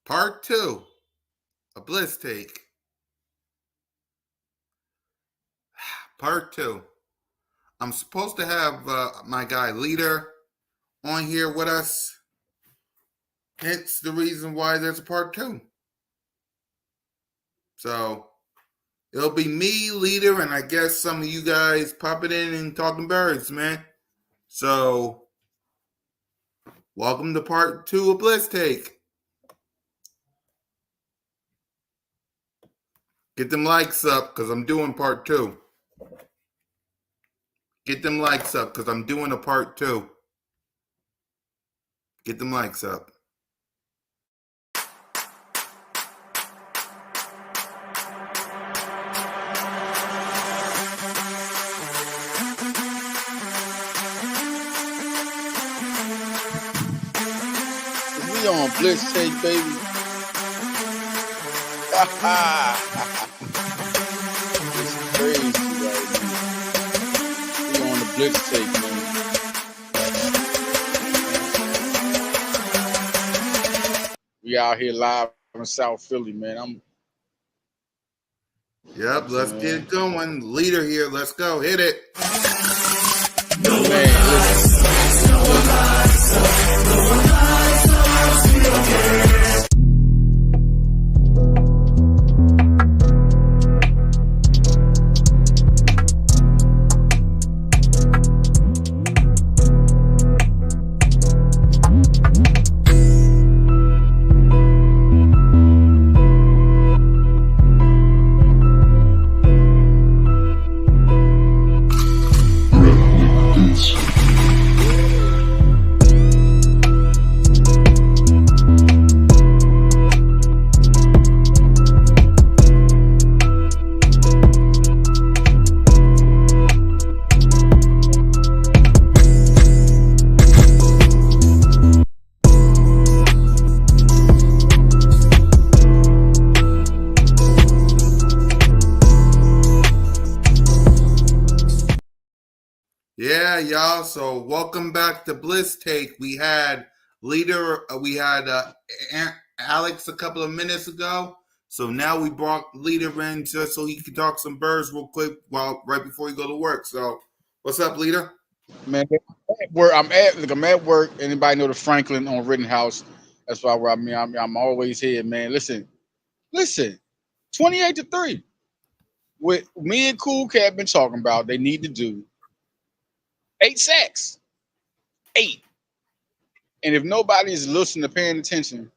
Part two, a Blitz take. Part two. I'm supposed to have my guy Leader on here with us. Hence the reason why there's a part two. So it'll be me, Leader, and I guess some of you guys popping in and talking birds, man. So welcome to part two of Blitz Take. Get them likes up because I'm doing part two. Get them likes up because I'm doing a part two. Get them likes up. We on Blitz Take, baby. It's crazy right now. We on the Blitz Take, man. We out here live in South Philly, man. Yep, let's get it going. Leader here, let's go. Hit it. Man, Yeah, y'all. So welcome back to Blitz Take. We had Leader, Alex a couple of minutes ago. So now we brought Leader in just so he can talk some birds real quick right before he go to work. So what's up, Leader? man, I'm at work. Anybody know the Franklin on Rittenhouse? That's why I'm always here, man. Listen. 28-3. What me and Cool Cat been talking about, they need to do 8 sacks. 8. And if nobody's listening to paying attention,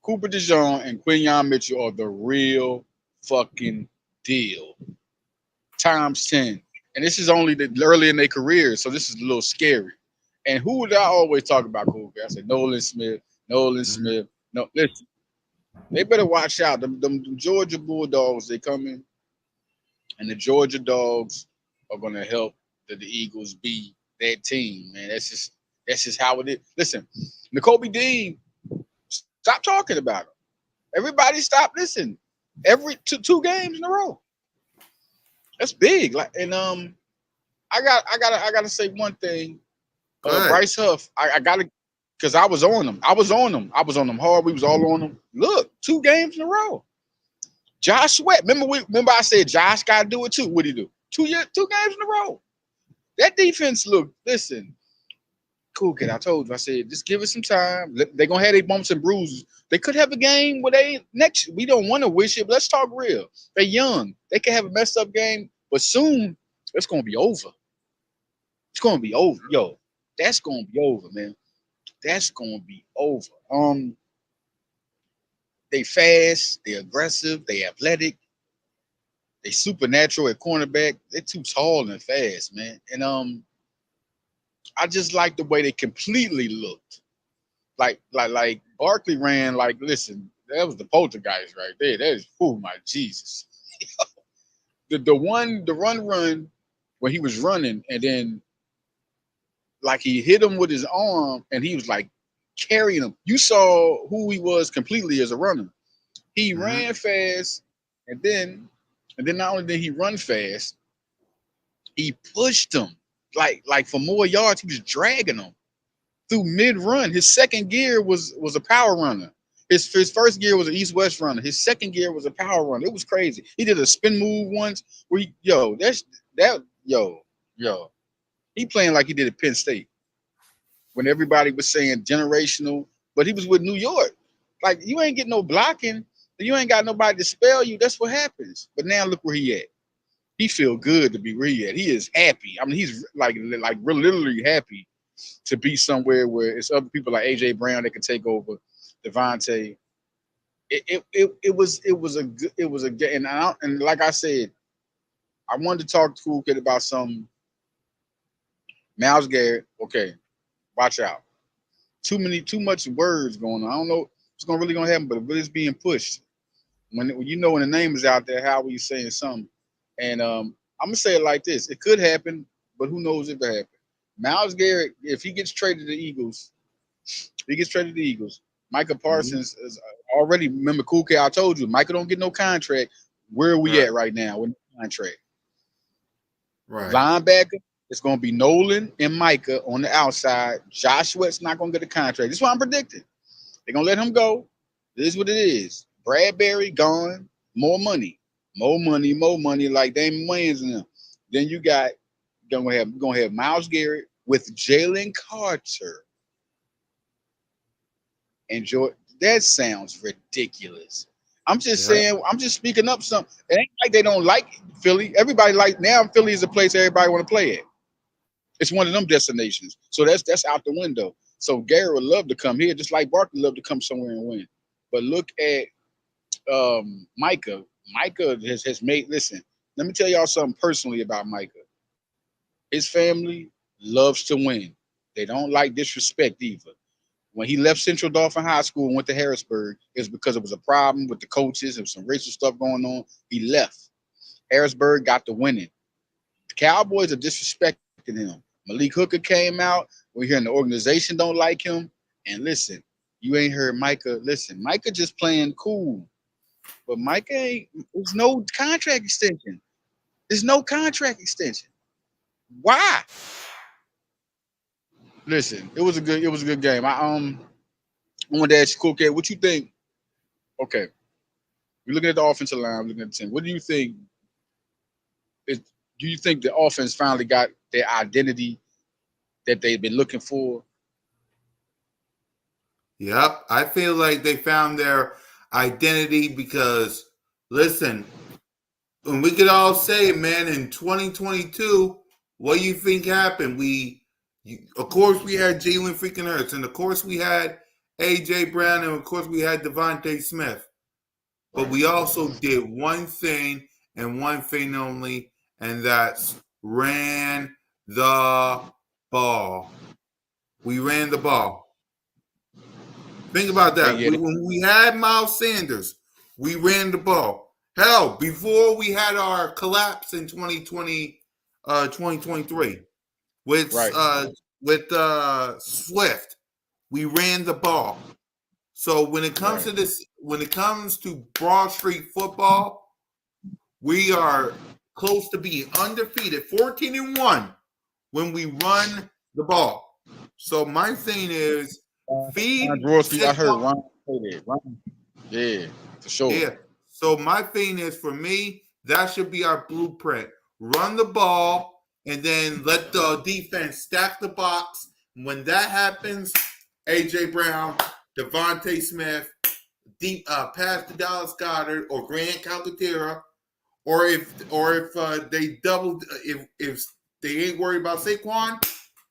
Cooper DeJean and Quinyon Mitchell are the real fucking deal. Times 10. And this is only early in their careers, so this is a little scary. And who would I always talk about, Cool Cat? I said Nolan Smith. No, listen. They better watch out. Them Georgia Bulldogs, they coming. And the Georgia Dogs are going to help the Eagles be that team, man. That's just how it is. Listen, N'Kobe Dean, stop talking about him. Everybody stop listening. Every two games in a row. That's big. I gotta say one thing. Bryce Huff, I gotta, because I was on them. I was on them hard. We was all on them. Look, 2 games in a row. Josh Sweat. Remember I said Josh got to do it too. What'd he do? 2 games in a row. That defense, listen. Cool kid, I told you. I said, just give it some time. They're going to have their bumps and bruises. They could have a game where we don't want to wish it, but let's talk real. They're young. They can have a messed up game, but soon it's going to be over. It's going to be over. Yo, that's going to be over, man. That's going to be over. They fast, they aggressive, they athletic, they supernatural at cornerback. They're too tall and fast, man. And I just like the way they completely looked. Like Barkley ran, listen, that was the poltergeist right there. That is, oh my Jesus. the run when he was running, and then he hit him with his arm and he was carrying him. You saw who he was completely as a runner. He ran fast, and then not only did he run fast, he pushed him for more yards. He was dragging him through mid-run. His second gear was a power runner. His first gear was an East West runner. His second gear was a power runner. It was crazy. He did a spin move once where yo. He playing like he did at Penn State when everybody was saying generational, but he was with New York. Like you ain't getting no blocking, you ain't got nobody to spell you. That's what happens. But now look where he at. He feel good to be where he at. He is happy. I mean, he's like literally happy to be somewhere where it's other people like AJ Brown that can take over Devontae. It was a good and like I said, I wanted to talk to Cool Kid about some Miles Garrett. Okay, watch out. Too much words going on. I don't know what's really gonna happen, but it's being pushed. When you know when the name is out there, how are you saying something? And I'm gonna say it like this: it could happen, but who knows if it happens. Miles Garrett, if he gets traded to the Eagles, Micah Mhm. Parsons is already. Remember, Cool K, I told you, Micah don't get no contract. Where are we Right. at right now with no contract? Right. Linebacker, it's going to be Nolan and Micah on the outside. Josh Sweat's not going to get a contract. This is what I'm predicting. They're going to let him go. This is what it is. Bradbury gone. More money. More money like Damon Wayans and them. Then you got gonna have Miles Garrett with Jalen Carter and Jordan. That sounds ridiculous. I'm just Yeah. saying, I'm just speaking up something. It ain't like they don't like Philly. Everybody like now Philly is a place everybody want to play at. It's one of them destinations. So that's out the window. So Garrett would love to come here, just like Barkley loved to come somewhere and win. But look at Micah. Micah has made. Listen, let me tell y'all something personally about Micah. His family loves to win. They don't like disrespect either. When he left Central Dauphin High School and went to Harrisburg, it was because it was a problem with the coaches and some racial stuff going on. He left. Harrisburg got the winning. The Cowboys are disrespecting him. Malik Hooker came out. We're hearing the organization don't like him. And listen, you ain't heard Micah. Listen, Micah just playing cool. But Micah ain't, there's no contract extension. There's no contract extension. Why? Listen, it was a good game. I wanted to ask you, Cool Cat, what you think? Okay, we're looking at the offensive line, we're looking at the team. What do you think is do you think the offense finally got their identity that they've been looking for? Yep. I feel like they found their identity because, listen, and we could all say, man, in 2022, what do you think happened? Of course, we had Jalen freaking Hurts, and of course, we had AJ Brown, and of course, we had Devontae Smith. But we also did one thing and one thing only, and that's ran the ball. We ran the ball. Think about that. Yeah, When we had Miles Sanders, we ran the ball. Hell, before we had our collapse in 2020, 2023 with right. Swift, we ran the ball. So Right. when it comes to Broad Street football, we are close to being undefeated, 14-1 when we run the ball. So my thing is Ron feed Jaworski, I heard Saquon. Ron say that. Ron, yeah, for sure. Yeah. So my thing is for me, that should be our blueprint. Run the ball and then let the defense stack the box. When that happens, AJ Brown, Devontae Smith, deep pass to Dallas Goddard or Grant Calcaterra, or if they double if they ain't worried about Saquon,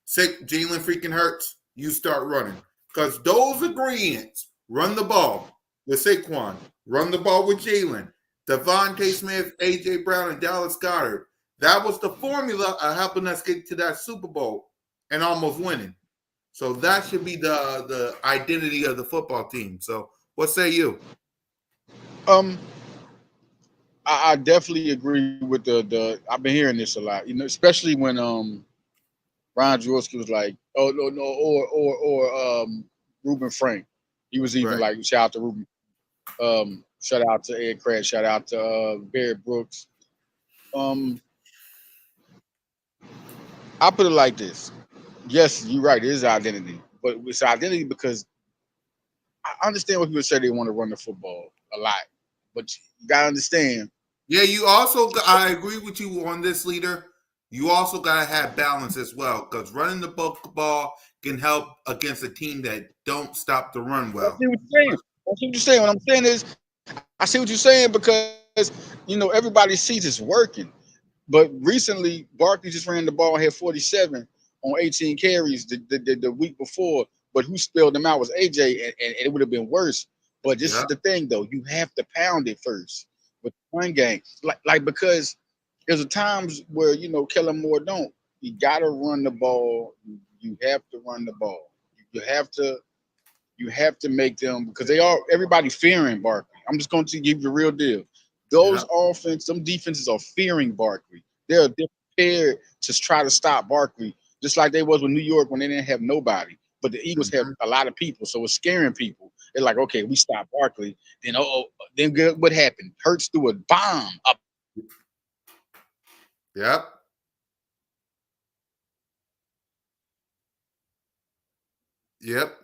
Jalen freaking Hurts, you start running. Because those ingredients, run the ball with Saquon, run the ball with Jalen, Devontae Smith, AJ Brown, and Dallas Goddard. That was the formula of helping us get to that Super Bowl and almost winning. So that should be the identity of the football team. So what say you? Um, I definitely agree with the. I've been hearing this a lot, especially when Ron Jaworski was like, oh no, or Ruben Frank. He was even Right. like, shout out to Ruben. Shout out to Ed Craig. Shout out to Barry Brooks. Um, I put it like this. Yes, you're right. It is identity, but it's identity because I understand what people say they want to run the football a lot, but you gotta understand. Yeah, you also. I agree with you on this, leader. You also gotta have balance as well, because running the ball can help against a team that don't stop the run I well. see what you're saying. I see what you're saying. What I'm saying is, I see what you're saying because everybody sees it's working. But recently, Barkley just ran the ball, had 47 on 18 carries the week before. But who spelled them out was AJ, and it would have been worse. But this Yeah. is the thing, though. You have to pound it first with one game. Like because there's a times where, Kellen Moore don't. You got to run the ball. You have to run the ball. You have to make them because everybody fearing Barkley. I'm just going to give you the real deal. Yeah. Some defenses are fearing Barkley. They're prepared to try to stop Barkley, just like they was with New York when they didn't have nobody. But the Eagles have Hmm. a lot of people, so it's scaring people. They're like, okay, we stop Barkley. Then then what happened? Hurts threw a bomb up. Yep. Yep.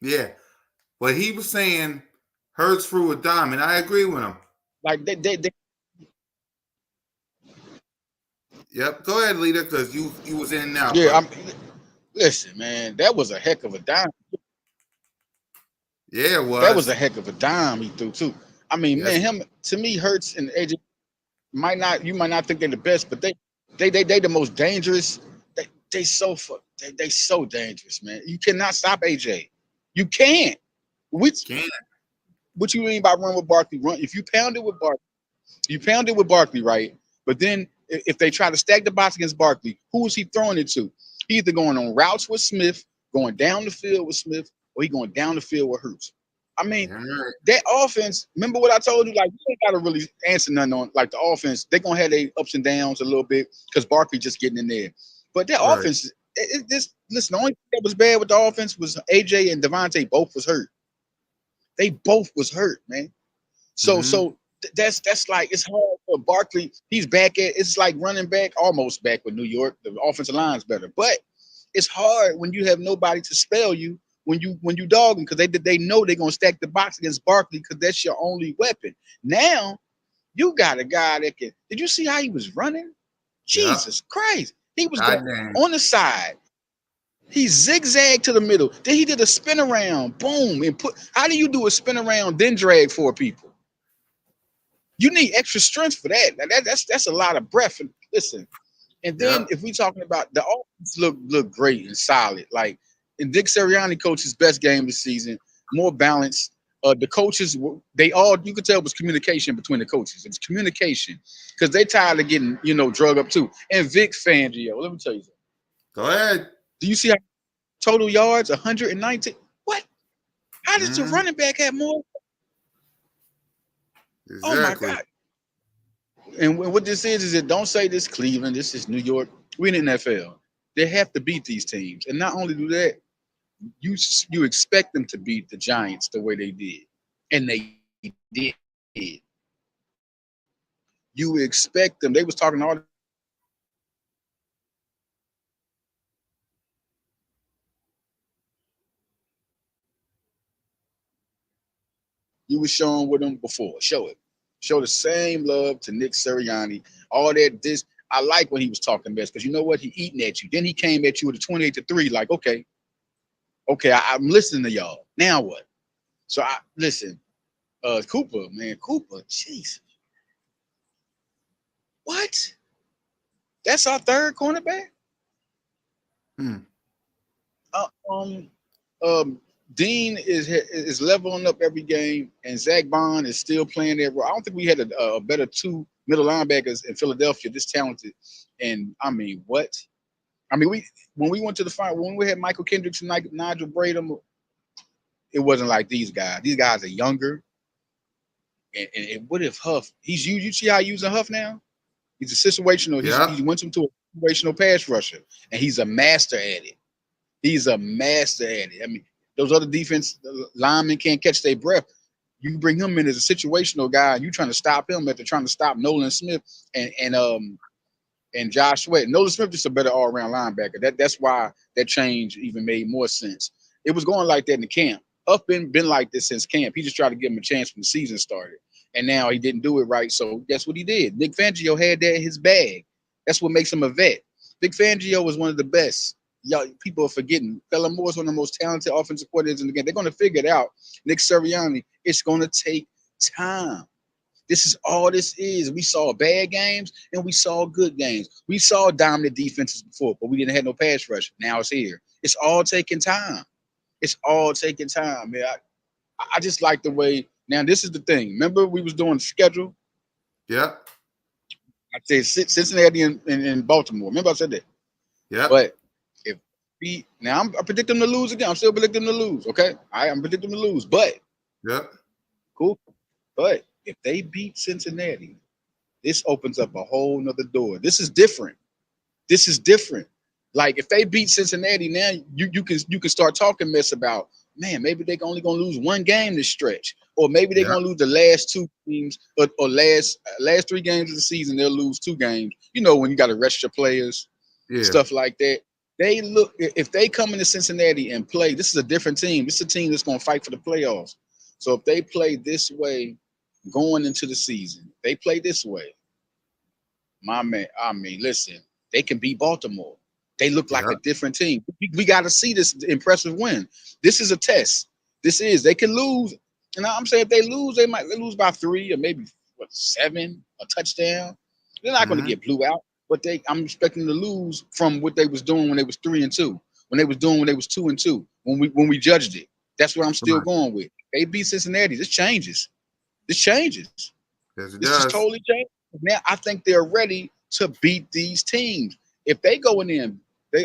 Yeah. What he was saying hurts through a dime, and I agree with him. Like they Yep. Go ahead, leader, because you was in and out, yeah. brother. Listen, man, that was a heck of a dime. Yeah, it That was a was. heck of a dime he threw too. I mean, man, Yes. him to me Hurts and AJ you might not think they're the best, but they the most dangerous. They so dangerous, man. You cannot stop AJ. You can't. Which Can. what you mean by run with Barkley? Run if you pound it with Barkley, right? But then if they try to stack the box against Barkley, who is he throwing it to? He either going on routes with Smith, going down the field with Smith, or he going down the field with Hurts. I mean, Yeah, right. that offense, remember what I told you? Like, you ain't got to really answer nothing on like the offense. They're gonna have their ups and downs a little bit because Barkley just getting in there. But that Right. offense, this listen, the only thing that was bad with the offense was AJ and Devontae both was hurt. They both was hurt, man. So Hmm. so that's like it's hard for Barkley. He's back at it's like running back, almost back with New York. The offensive line's better, but it's hard when you have nobody to spell you when you dog them because they know they're gonna stack the box against Barkley because that's your only weapon. Now you got a guy that can. Did you see how he was running? Yep. Jesus Christ, he was God going damn. on the side. He zigzagged to the middle. Then he did a spin around, boom, and put. How do you do a spin around then drag four people? You need extra strength for that. That's a lot of breath. And listen, and then Yep. if we talking about the offense look great and solid, like in Dick Sirianni coach's best game this season, more balance. The coaches, they all you could tell it was communication between the coaches. It's communication because they tired of getting drug up too. And Vic Fangio, let me tell you something. Go ahead. Do you see how total yards 119? What? How does the Hmm. running back have more? Oh my Exactly. God! And what this is that don't say this Cleveland, this is New York. We in the NFL. They have to beat these teams, and not only do that, you expect them to beat the Giants the way they did, and they did. You expect them. They was talking all this shit about the Giants being good. You expect them to beat the Giants the way they did, and they you was showing with them before. Show it. Show the same love to Nick Sirianni. All that this I like when he was talking best because you know what? He eating at you. Then he came at you with a 28-3, like, okay, I'm listening to y'all. Now what? So I listen, Cooper, man, Cooper, jeez. What? That's our third cornerback? Hmm. Uh, um, um, Dean is leveling up every game, and Zach Bond is still playing that role. I don't think we had a better two middle linebackers in Philadelphia this talented. And I mean, what? I mean, when we went to the final, when we had Michael Kendricks and Nigel Bradham, it wasn't like these guys. These guys are younger. And what if Huff? You see how he's using Huff now? He's a situational. He Yep. went into a situational pass rusher, and he's a master at it. He's a master at it. I mean, those other defense linemen can't catch their breath. You bring him in as a situational guy, and you trying to stop him after trying to stop Nolan Smith and and Josh Sweat. Nolan Smith is a better all-around linebacker. That's why that change even made more sense. It was going like that in the camp. Huff been like this since camp. He just tried to give him a chance when the season started, and now he didn't do it right. So guess what he did? Nick Fangio had that in his bag. That's what makes him a vet. Vic Fangio was one of the best. Y'all, people are forgetting. Kellen Moore is one of the most talented offensive coordinators in the game. They're going to figure it out. Nick Sirianni, it's going to take time. This is all this is. We saw bad games and we saw good games. We saw dominant defenses before, but we didn't have no pass rush. Now it's here. It's all taking time. It's all taking time, man. I just like the way. Now this is the thing. Remember we was doing the schedule. Yep. I said Cincinnati and Baltimore. Remember I said that. Yep. But if we now I predict them to lose again. I'm still predicting them to lose. Okay, I'm predicting them to lose. But yep. Cool. But if they beat Cincinnati, this opens up a whole nother door. This is different. This is different. Like if they beat Cincinnati, now you can start talking mess about, man, maybe they're only gonna lose one game this stretch, or maybe they're gonna lose the last two teams, or last 3 games of the season. They'll lose 2 games. You know, when you got to rest your players, stuff like that. They look, if they come into Cincinnati and play, this is a different team. This is a team that's gonna fight for the playoffs. So if they play this way going into the season, they play this way, my man. I mean, listen, they can beat Baltimore. They look like a different team. We got to see this impressive win. This is a test. They can lose. And I'm saying if they lose, they might lose by 3 or maybe 7, a touchdown. They're not going to get blew out, but I'm expecting to lose from what they was doing when they was 3-2, when they was 2-2, when we judged it. That's what I'm still going with. They beat Cincinnati. This changes. This just totally changes. Now I think they're ready to beat these teams. If they go in there,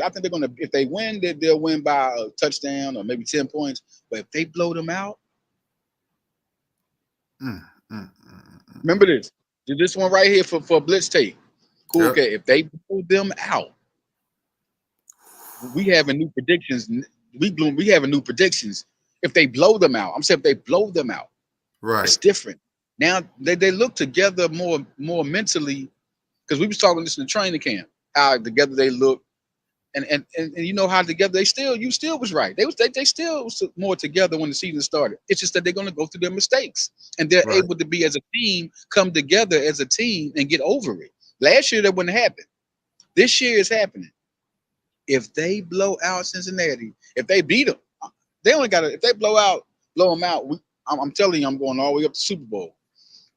I think they're gonna. If they win, they'll win by a touchdown or maybe 10 points. But if they blow them out, remember this. This one right here for Blitz tape. Cool. Okay. If they blow them out, we having new predictions. We having new predictions. If they blow them out, I'm saying if they blow them out, it's different. Now they look together more mentally, because we was talking this in the training camp, how together they look, and you know how together you still was right. They still was more together when the season started. It's just that they're going to go through their mistakes, and they're able to be as a team, come together as a team and get over it. Last year that wouldn't happen. This year is happening. If they blow out Cincinnati, if they beat them, they only got to. If they blow them out. I'm telling you, I'm going all the way up to Super Bowl.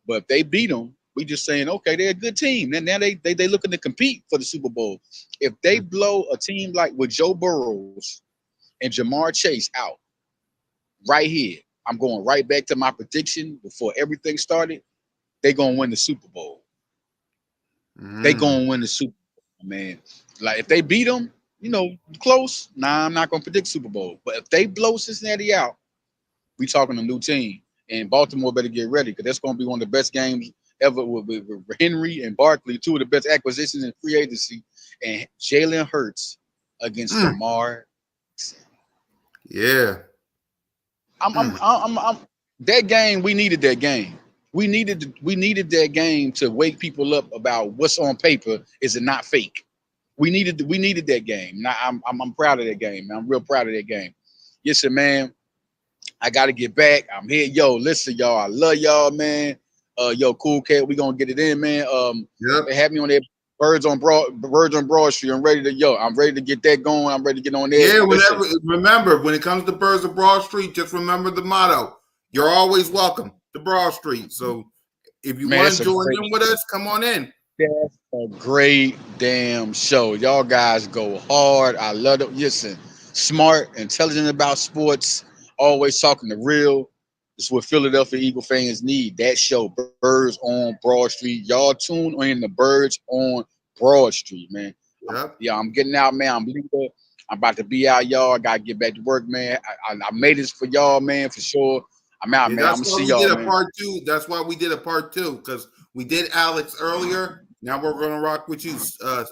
But if they beat them, we just saying, okay, they're a good team. And now they looking to compete for the Super Bowl. If they blow a team like with Joe Burrows and Jamar Chase out right here, I'm going right back to my prediction before everything started. They're going to win the Super Bowl. They're going to win the Super Bowl, man. Like if they beat them, close. Nah, I'm not going to predict Super Bowl. But if they blow Cincinnati out, we talking a new team. And Baltimore better get ready, because that's going to be one of the best games ever with Henry and Barkley, 2 of the best acquisitions in free agency, and Jalen Hurts against Lamar. Yeah. I'm that game. We needed that game. We needed that game to wake people up about what's on paper. Is it not fake? We needed that game. Now I'm proud of that game, man. I'm real proud of that game. Yes, sir, man. I got to get back. I'm here. Yo, listen, y'all. I love y'all, man. Yo, Cool Cat, we gonna get it in, man. They have me on there. Birds on Broad Street. I'm ready to get that going. I'm ready to get on there. Yeah, remember, when it comes to Birds on Broad Street, just remember the motto. You're always welcome to Broad Street. So if you want to join in with us, come on in. That's a great damn show. Y'all guys go hard. I love it. Listen, smart, intelligent about sports, always talking the real. It's what Philadelphia Eagle fans need. That show, Birds on Broad Street. Y'all tune in the Birds on Broad Street, man. I'm getting out, man. I'm leaving. I'm about to be out, y'all. I gotta get back to work, man. I made this for y'all, man, for sure. I'm out, man. I'm gonna see y'all, man. Part 2. That's why we did a part 2, because we did Alex earlier. Now we're gonna rock with you,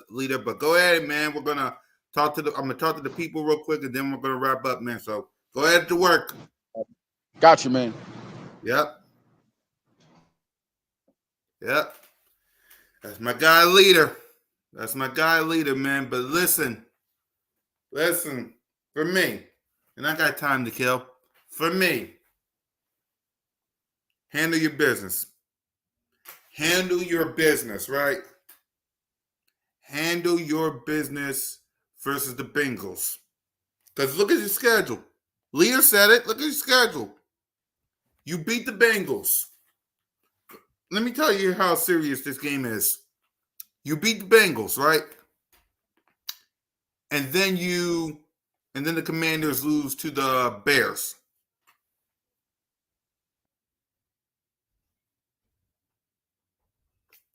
leader. But go ahead, man. I'm gonna talk to the people real quick, and then we're gonna wrap up, man. So go ahead to work. Got you, man. Yep. That's my guy, leader. That's my guy leader, man. But listen, for me, and I got time to kill. For me, handle your business. Handle your business, right? Handle your business versus the Bengals. Because look at your schedule. Leah said it. Look at your schedule. You beat the Bengals. Let me tell you how serious this game is. You beat the Bengals, right? And then the Commanders lose to the Bears.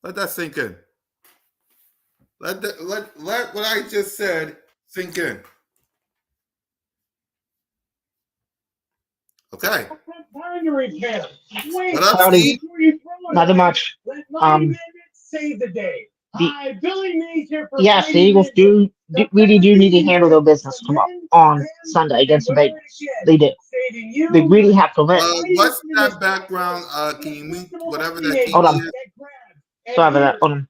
Let that sink in. Let what I just said sink in. Okay. What up, Howdy. Steve? Nothing much. Yes, the Eagles really do need to handle their business on Sunday against the Bengals. They do. They really have to win. What's that background? Can you mute whatever that Hold TV on. is? Sorry about that. Hold on.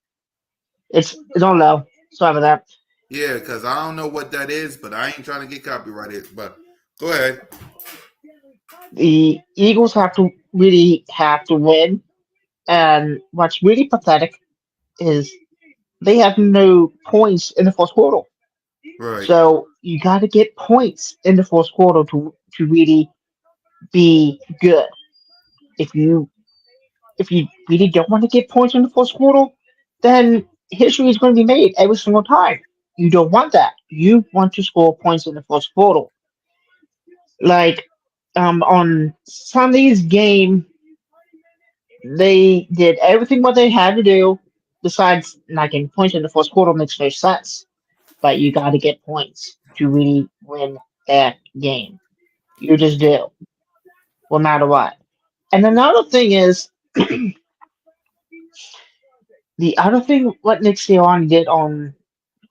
It's on low. Sorry about that. Yeah, because I don't know what that is, but I ain't trying to get copyrighted. But go ahead. The Eagles really have to win. And what's really pathetic is they have no points in the fourth quarter. Right. So you got to get points in the fourth quarter to really be good. If you really don't want to get points in the fourth quarter, then history is going to be made every single time. You don't want that. You want to score points in the fourth quarter. Like on Sunday's game, they did everything what they had to do. Besides not getting points in the fourth quarter makes no sense. But you got to get points to really win that game. You just do, no matter what. And another thing is, the other thing what Nick Sirianni did on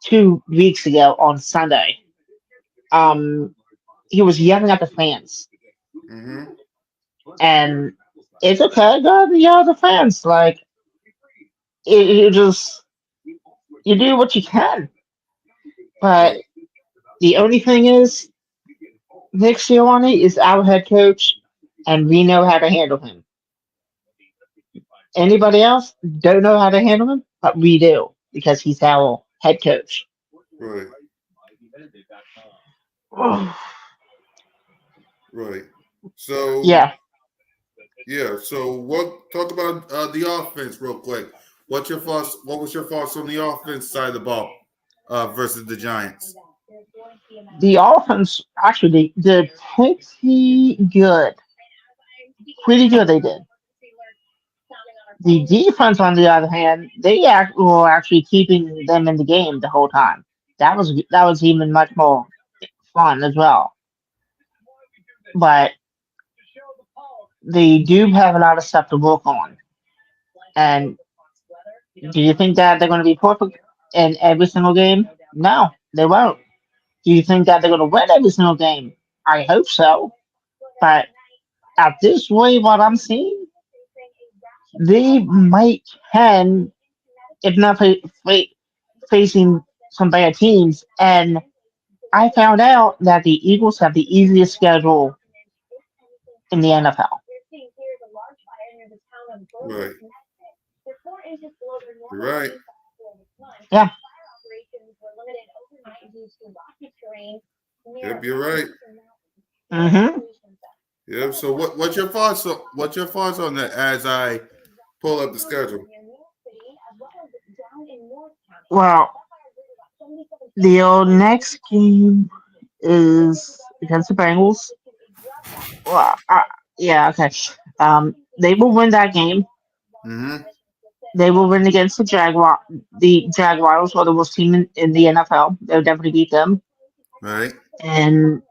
2 weeks ago on Sunday, um, he was yelling at the fans, Mm-hmm. and it's okay, go to yell at the fans. Like you just you do what you can, but Right. the only thing is, Nick Sirianni is our head coach, and we know how to handle him. Anybody else don't know how to handle him, but we do because he's our head coach. Right. Right. So Yeah, yeah. So what? Talk about the offense real quick. What's your thoughts? What was your thoughts on the offense side of the ball versus the Giants? the offense actually did pretty good. Pretty good, they did. The defense, on the other hand, were actually keeping them in the game the whole time. That was even much more fun as well. But they do have a lot of stuff to work on. And do you think that they're going to be perfect in every single game? No, they won't. Do you think that they're going to win every single game? I hope so. But at this rate, what I'm seeing, they might can, if not facing some bad teams. And I found out that the Eagles have the easiest schedule in the NFL. Right. You're right. Yeah. Yep. You're right. Mm-hmm. Yep. So what's your thoughts on that as I pull up the schedule? Well, the next game is against the Bengals. Well, yeah, okay. They will win that game. Mm-hmm. They will win against the Jaguar. The Jaguars are the worst team in the NFL. They'll definitely beat them. Right. And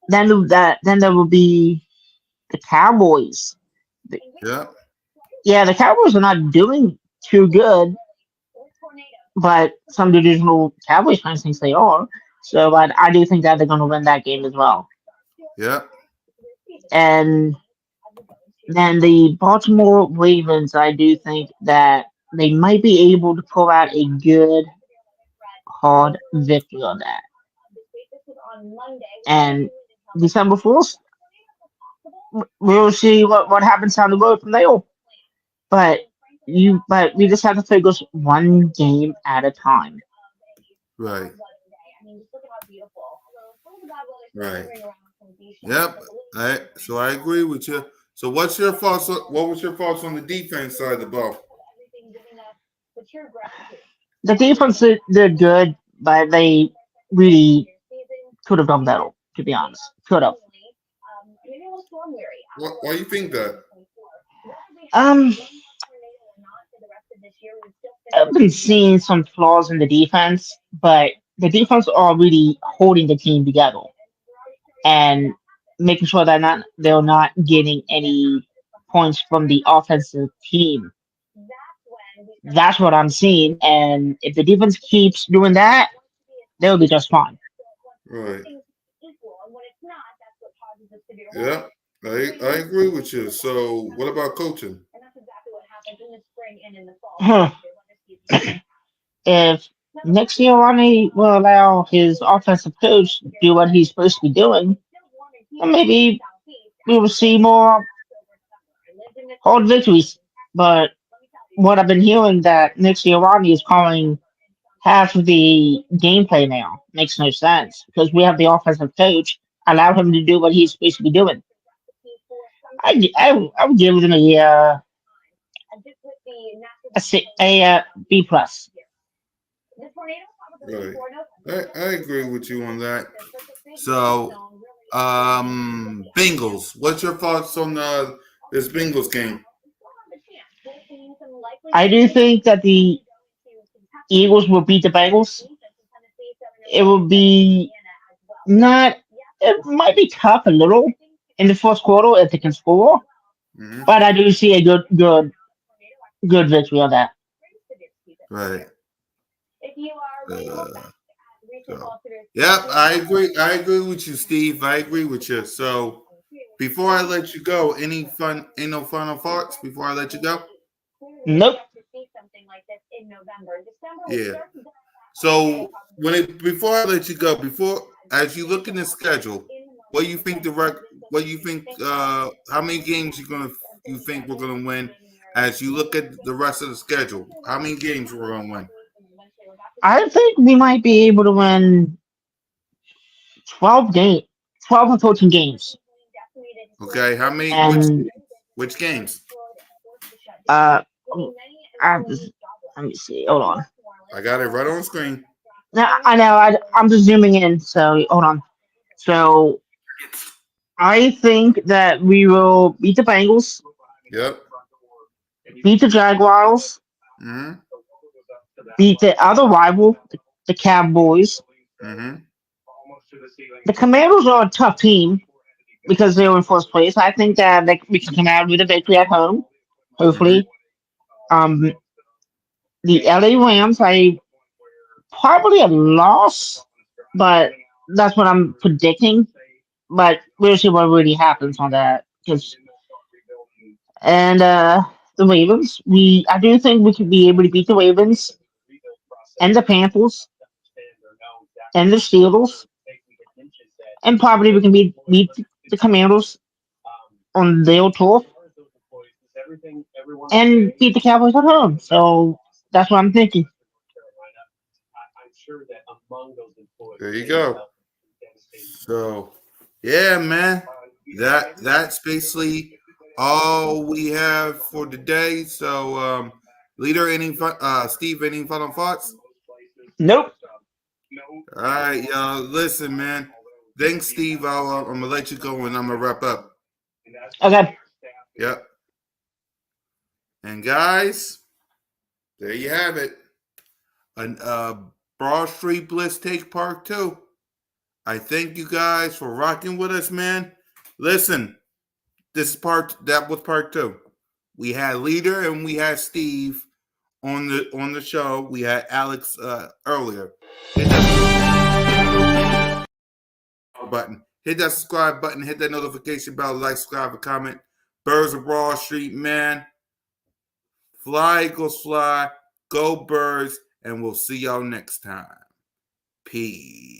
then there will be the Cowboys. The- Yep. Yeah, the Cowboys are not doing too good, but some divisional Cowboys fans think they are. So, but I do think that they're going to win that game as well. Yep. And then the Baltimore Ravens, I do think that they might be able to pull out a good. hard victory on that. And December 4th, we'll see what happens down the road from there. But we just have to focus one game at a time. Right. Right. Yep. So I agree with you. So what's your thoughts? What was your thoughts on the defense side of the ball? The defense did good, but they really could have done better. To be honest, could have. Why do you think that? Um, I've been seeing some flaws in the defense, but the defense are really holding the team together and making sure that they're not getting any points from the offensive team. That's what I'm seeing, and if the defense keeps doing that, they'll be just fine. Right. Yeah. I agree with you. So what about coaching? Huh. If next year Ronnie will allow his offensive coach to do what he's supposed to be doing, then maybe we will see more hard victories. But what I've been hearing that next year Ronnie is calling half of the gameplay now makes no sense because we have the offensive coach allow him to do what he's supposed to be doing. I would give him a B plus. Right. I agree with you on that. So, Bengals. What's your thoughts on this Bengals game? I do think that the Eagles will beat the Bengals. It will be not. It might be tough a little in the first quarter if they can score, Hmm. but I do see a good victory on that. Right. Uh, so, yep, I agree. I agree with you, Steve. I agree with you. So, before I let you go, ain't no final thoughts before I let you go? Nope. Yeah. So before I let you go, before as you look in the schedule, what do you think what do you think how many games you think we're gonna win as you look at the rest of the schedule? How many games we're gonna win? I think we might be able to win 12 or 14 games, Okay, how many and which games? uh, I just, let me see. Hold on. I got it right on the screen. Now I know I'm just zooming in. So hold on. So I think that we will beat the Bengals, Yep. beat the Jaguars, Mm-hmm. beat the other rival, the Cowboys. Mm-hmm. The Commanders are a tough team because they were in first place. I think that we can come out with a victory at home, Mm-hmm. hopefully. Um, the LA Rams, I probably a loss, but that's what I'm predicting. But we'll see what really happens on that. And the Ravens, I do think we could be able to beat the Ravens and the Panthers and the Steelers, and probably we can beat the Commanders on their turf and beat the Cowboys at home. So that's what I'm thinking. There you go. So yeah, man. That's basically all we have for today. So leader Steve, any final thoughts? Nope. All right, y'all. Listen, man. Thanks, Steve. I'm gonna let you go and I'm gonna wrap up. Okay. Yep. And guys, there you have it. An Broad Street Blitz Take Part 2. I thank you guys for rocking with us, man. Listen, that was part 2. We had Leader and we had Steve on the show. We had Alex earlier. Hit that button. Hit that subscribe button. Hit that notification bell. Like, subscribe, and comment. Birds of Broad Street, man. Fly, Eagles, fly. Go Birds. And we'll see y'all next time. Peace.